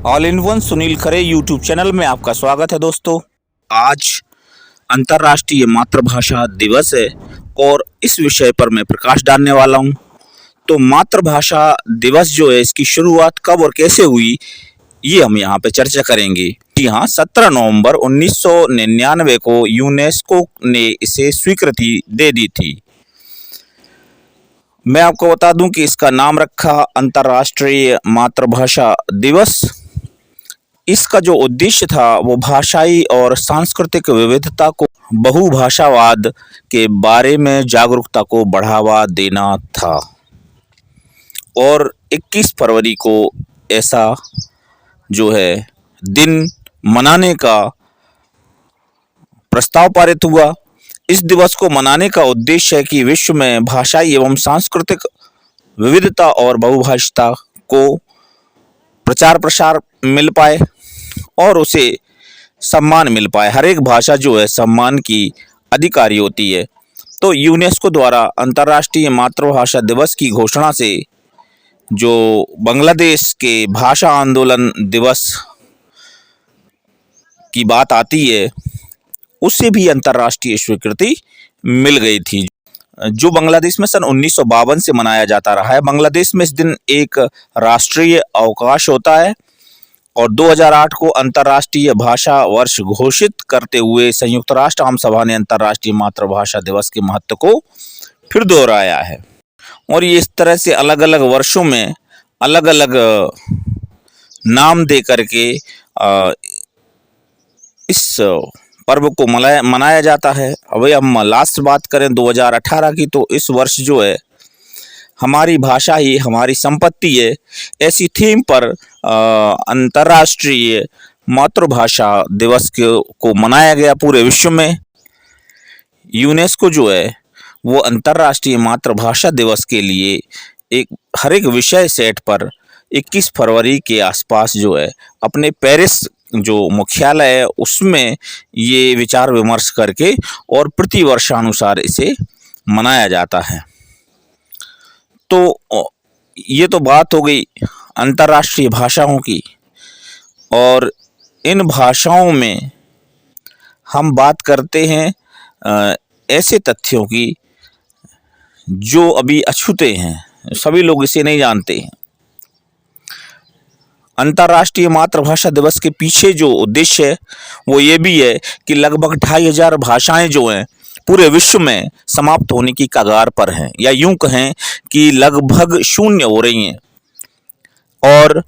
All in one Sunil Khare YouTube channel में आपका स्वागत है दोस्तों। आज अंतर्राष्ट्रीय मातृभाषा दिवस है और इस विषय पर मैं प्रकाश डालने वाला हूं। तो मातृभाषा दिवस जो है, इसकी शुरुआत कब और कैसे हुई, ये हम यहाँ पे चर्चा करेंगे। जी हाँ, 17 नवंबर 1999 को यूनेस्को ने इसे स्वीकृति दे दी थी। मैं आपको बता दूं कि इसका नाम रखा अंतर्राष्ट्रीय मातृभाषा दिवस। इसका जो उद्देश्य था वो भाषाई और सांस्कृतिक विविधता को, बहुभाषावाद के बारे में जागरूकता को बढ़ावा देना था। और 21 फरवरी को ऐसा जो है दिन मनाने का प्रस्ताव पारित हुआ। इस दिवस को मनाने का उद्देश्य है कि विश्व में भाषाई एवं सांस्कृतिक विविधता और बहुभाषिता को प्रचार प्रसार मिल पाए और उसे सम्मान मिल पाए। हर एक भाषा जो है सम्मान की अधिकारी होती है। तो यूनेस्को द्वारा अंतर्राष्ट्रीय मातृभाषा दिवस की घोषणा से जो बांग्लादेश के भाषा आंदोलन दिवस की बात आती है, उससे भी अंतर्राष्ट्रीय स्वीकृति मिल गई थी, जो बांग्लादेश में सन 1952 से मनाया जाता रहा है। बांग्लादेश में इस दिन एक राष्ट्रीय अवकाश होता है और 2008 को अंतर्राष्ट्रीय भाषा वर्ष घोषित करते हुए संयुक्त राष्ट्र आम सभा ने अंतर्राष्ट्रीय मातृभाषा दिवस के महत्व को फिर दोहराया है। और ये इस तरह से अलग अलग वर्षों में अलग अलग नाम दे करके इस पर्व को मनाया जाता है। अभी हम लास्ट बात करें 2018 की, तो इस वर्ष जो है हमारी भाषा ही हमारी संपत्ति है, ऐसी थीम पर अंतर्राष्ट्रीय मातृभाषा दिवस को मनाया गया पूरे विश्व में। यूनेस्को जो है वो अंतर्राष्ट्रीय मातृभाषा दिवस के लिए हर एक विषय सेट पर 21 फरवरी के आसपास जो है अपने पेरिस जो मुख्यालय है उसमें ये विचार विमर्श करके और प्रति वर्षानुसार इसे मनाया जाता है। तो ये तो बात हो गई अंतर्राष्ट्रीय भाषाओं की। और इन भाषाओं में हम बात करते हैं ऐसे तथ्यों की जो अभी अछूते हैं, सभी लोग इसे नहीं जानते हैं। अंतर्राष्ट्रीय मातृभाषा दिवस के पीछे जो उद्देश्य है वो ये भी है कि लगभग 2500 भाषाएं जो हैं पूरे विश्व में समाप्त होने की कगार पर हैं, या यूं कहें कि लगभग शून्य हो रही हैं। और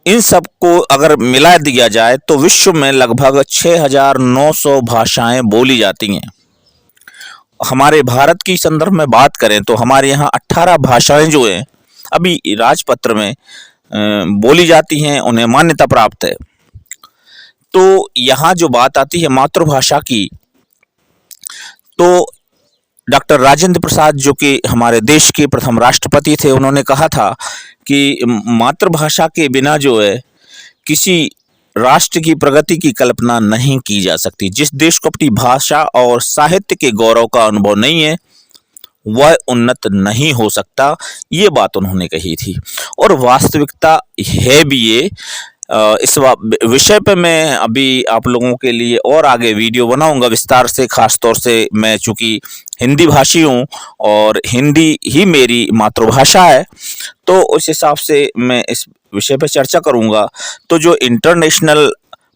इन सब को अगर मिला दिया जाए तो विश्व में लगभग 6900 भाषाएं बोली जाती हैं। हमारे भारत की संदर्भ में बात करें तो हमारे यहाँ 18 भाषाएं जो हैं अभी राजपत्र में बोली जाती हैं, उन्हें मान्यता प्राप्त है। तो यहाँ जो बात आती है मातृभाषा की, तो डॉक्टर राजेंद्र प्रसाद जो कि हमारे देश के प्रथम राष्ट्रपति थे, उन्होंने कहा था कि मातृभाषा के बिना जो है किसी राष्ट्र की प्रगति की कल्पना नहीं की जा सकती। जिस देश को अपनी भाषा और साहित्य के गौरव का अनुभव नहीं है वह उन्नत नहीं हो सकता, ये बात उन्होंने कही थी। और वास्तविकता है भी ये। इस विषय पे मैं अभी आप लोगों के लिए और आगे वीडियो बनाऊंगा विस्तार से। खास तौर से मैं चूँकि हिंदी भाषी हूँ और हिंदी ही मेरी मातृभाषा है, तो उस हिसाब से मैं इस विषय पे चर्चा करूँगा। तो जो इंटरनेशनल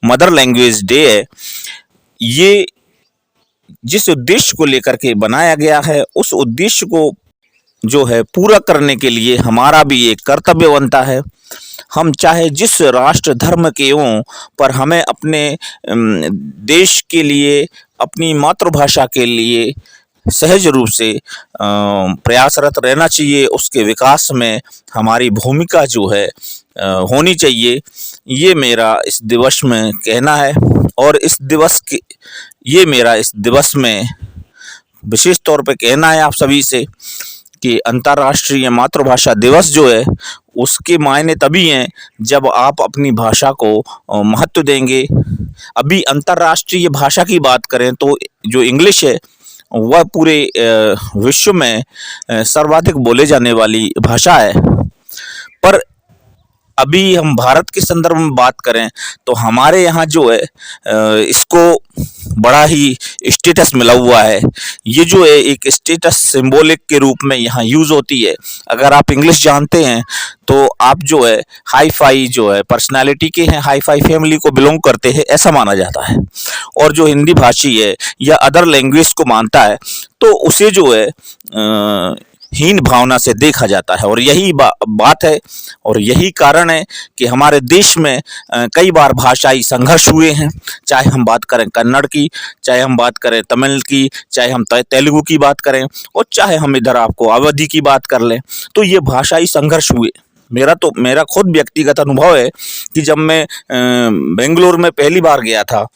मदर लैंग्वेज डे है, ये जिस उद्देश्य को लेकर के बनाया गया है, उस उद्देश्य को जो है पूरा करने के लिए हमारा भी एक कर्तव्य बनता है। हम चाहे जिस राष्ट्र धर्म के हों, पर हमें अपने देश के लिए, अपनी मातृभाषा के लिए सहज रूप से प्रयासरत रहना चाहिए। उसके विकास में हमारी भूमिका जो है होनी चाहिए, ये मेरा इस दिवस में कहना है। और ये मेरा इस दिवस में विशेष तौर पे कहना है आप सभी से कि अंतर्राष्ट्रीय मातृभाषा दिवस जो है उसके मायने तभी हैं जब आप अपनी भाषा को महत्व देंगे। अभी अंतर्राष्ट्रीय भाषा की बात करें तो जो इंग्लिश है वह पूरे विश्व में सर्वाधिक बोले जाने वाली भाषा है। पर अभी हम भारत के संदर्भ में बात करें तो हमारे यहाँ जो है इसको बड़ा ही स्टेटस मिला हुआ है। ये जो है एक स्टेटस सिंबॉलिक के रूप में यहाँ यूज़ होती है। अगर आप इंग्लिश जानते हैं तो आप जो है हाई फाई जो है पर्सनालिटी के हैं, हाई फाई फैमिली को बिलोंग करते हैं, ऐसा माना जाता है। और जो हिंदी भाषी है या अदर लैंग्वेज को मानता है तो उसे जो है हीन भावना से देखा जाता है। और यही बात है और यही कारण है कि हमारे देश में कई बार भाषाई संघर्ष हुए हैं। चाहे हम बात करें कन्नड़ की, चाहे हम बात करें तमिल की, चाहे हम तेलुगु की बात करें और चाहे हम इधर आपको अवधी की बात कर लें, तो ये भाषाई संघर्ष हुए। मेरा खुद व्यक्तिगत अनुभव है कि जब मैं बेंगलोर में पहली बार गया था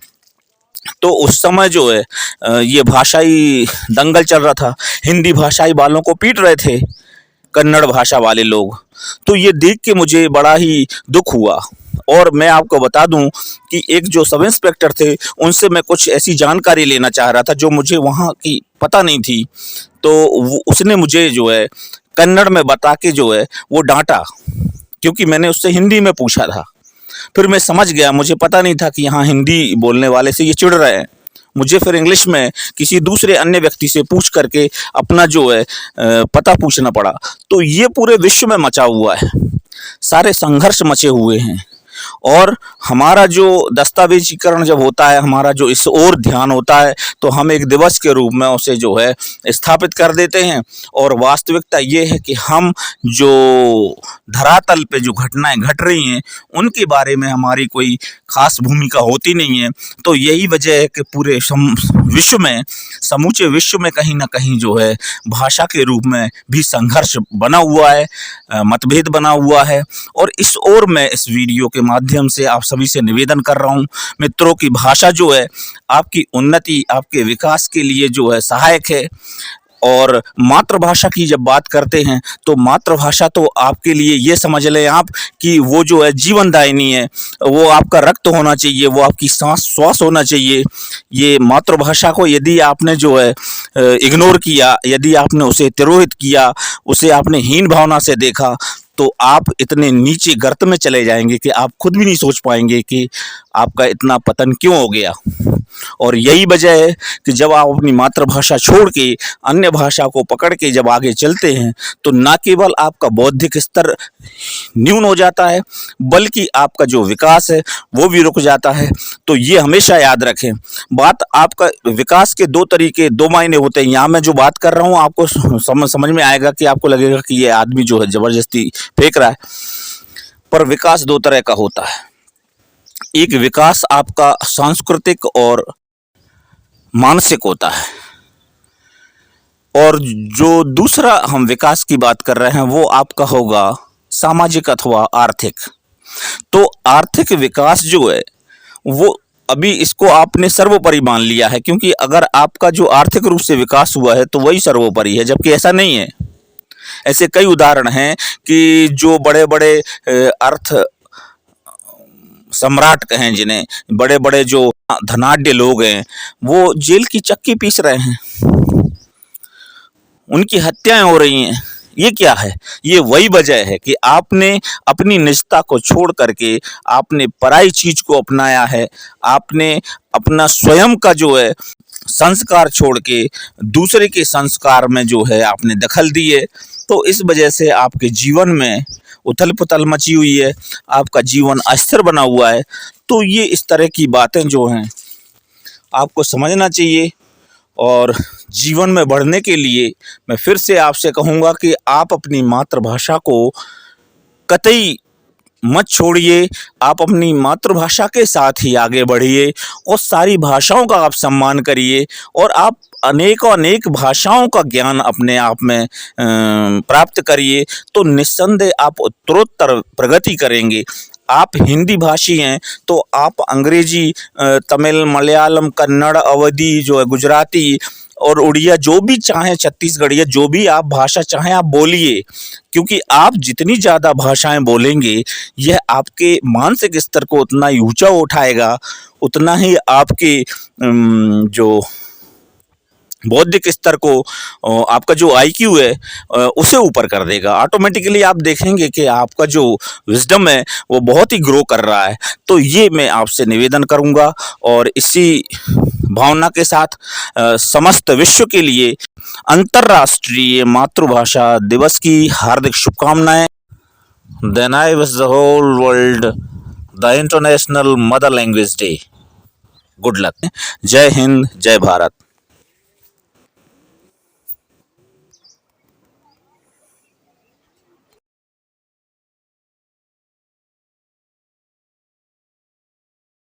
तो उस समय जो है ये भाषाई दंगल चल रहा था। हिंदी भाषाई वालों को पीट रहे थे कन्नड़ भाषा वाले लोग। तो ये देख के मुझे बड़ा ही दुख हुआ। और मैं आपको बता दूं कि एक जो सब इंस्पेक्टर थे उनसे मैं कुछ ऐसी जानकारी लेना चाह रहा था जो मुझे वहाँ की पता नहीं थी। तो उसने मुझे जो है कन्नड़ में बता के जो है वो डांटा, क्योंकि मैंने उससे हिंदी में पूछा था। फिर मैं समझ गया, मुझे पता नहीं था कि यहाँ हिंदी बोलने वाले से ये चिढ़ रहे हैं। मुझे फिर इंग्लिश में किसी दूसरे अन्य व्यक्ति से पूछ करके अपना जो है पता पूछना पड़ा। तो ये पूरे विश्व में मचा हुआ है, सारे संघर्ष मचे हुए हैं। और हमारा जो दस्तावेजीकरण जब होता है, हमारा जो इस ओर ध्यान होता है, तो हम एक दिवस के रूप में उसे जो है स्थापित कर देते हैं। और वास्तविकता ये है कि हम जो धरातल पे जो घटनाएं घट रही हैं उनके बारे में हमारी कोई खास भूमिका होती नहीं है। तो यही वजह है कि पूरे विश्व में, समूचे विश्व में कहीं ना कहीं जो है भाषा के रूप में भी संघर्ष बना हुआ है, मतभेद बना हुआ है। और इस ओर मैं इस वीडियो के माध्यम से आप सभी से निवेदन कर रहा हूँ मित्रों की भाषा जो है आपकी उन्नति, आपके विकास के लिए जो है सहायक है। और मातृभाषा की जब बात करते हैं तो मातृभाषा तो आपके लिए ये समझ लें आप कि वो जो है जीवनदायिनी है, वो आपका रक्त होना चाहिए, वो आपकी सांस श्वास होना चाहिए। ये मातृभाषा को यदि आपने जो है इग्नोर किया, यदि आपने उसे तिरोहित किया, उसे आपने हीन भावना से देखा, तो आप इतने नीचे गर्त में चले जाएंगे कि आप खुद भी नहीं सोच पाएंगे कि आपका इतना पतन क्यों हो गया। और यही वजह है कि जब आप अपनी मातृभाषा छोड़ के अन्य भाषा को पकड़ के जब आगे चलते हैं तो न केवल आपका बौद्धिक स्तर न्यून हो जाता है बल्कि आपका जो विकास है वो भी रुक जाता है। तो ये हमेशा याद रखें। बात आपका विकास के दो तरीके, दो मायने होते हैं। यहाँ मैं जो बात कर रहा हूँ आपको समझ में आएगा कि आपको लगेगा कि ये आदमी जो है ज़बरदस्ती फेंक रहा है, पर विकास दो तरह का होता है। एक विकास आपका सांस्कृतिक और मानसिक होता है, और जो दूसरा हम विकास की बात कर रहे हैं वो आपका होगा सामाजिक अथवा आर्थिक। तो आर्थिक विकास जो है वो अभी इसको आपने सर्वोपरि मान लिया है, क्योंकि अगर आपका जो आर्थिक रूप से विकास हुआ है तो वही सर्वोपरि है, जबकि ऐसा नहीं है। ऐसे कई उदाहरण हैं कि जो बड़े बड़े अर्थ सम्राट कहें जिन्हें, बड़े बड़े जो धनाढ्य लोग हैं, वो जेल की चक्की पीस रहे हैं, उनकी हत्याएं हो रही हैं। ये क्या है? ये वही वजह है कि आपने अपनी निजता को छोड़ करके आपने पराई चीज को अपनाया है। आपने अपना स्वयं का जो है संस्कार छोड़ के दूसरे के संस्कार में जो है आपने दखल दी है। तो इस वजह से आपके जीवन में उथल पुथल मची हुई है, आपका जीवन अस्थिर बना हुआ है। तो ये इस तरह की बातें जो हैं आपको समझना चाहिए। और जीवन में बढ़ने के लिए मैं फिर से आपसे कहूँगा कि आप अपनी मातृभाषा को कतई मत छोड़िए। आप अपनी मातृभाषा के साथ ही आगे बढ़िए और सारी भाषाओं का आप सम्मान करिए, और आप अनेक भाषाओं का ज्ञान अपने आप में प्राप्त करिए। तो निस्संदेह आप उत्तरोत्तर प्रगति करेंगे। आप हिंदी भाषी हैं तो आप अंग्रेजी, तमिल, मलयालम, कन्नड़, अवधी जो है, गुजराती और उड़िया, जो भी चाहें, छत्तीसगढ़िया, जो भी आप भाषा चाहें आप बोलिए, क्योंकि आप जितनी ज़्यादा भाषाएं बोलेंगे यह आपके मानसिक स्तर को उतना ही ऊंचा उठाएगा, उतना ही आपके जो बौद्धिक स्तर को आपका जो आईक्यू है उसे ऊपर कर देगा। ऑटोमेटिकली आप देखेंगे कि आपका जो विजडम है वो बहुत ही ग्रो कर रहा है। तो ये मैं आपसे निवेदन करूँगा और इसी भावना के साथ समस्त विश्व के लिए अंतर्राष्ट्रीय मातृभाषा दिवस की हार्दिक शुभकामनाएं। Then I wish the whole world the international mother language day. Good luck. जय हिंद, जय भारत।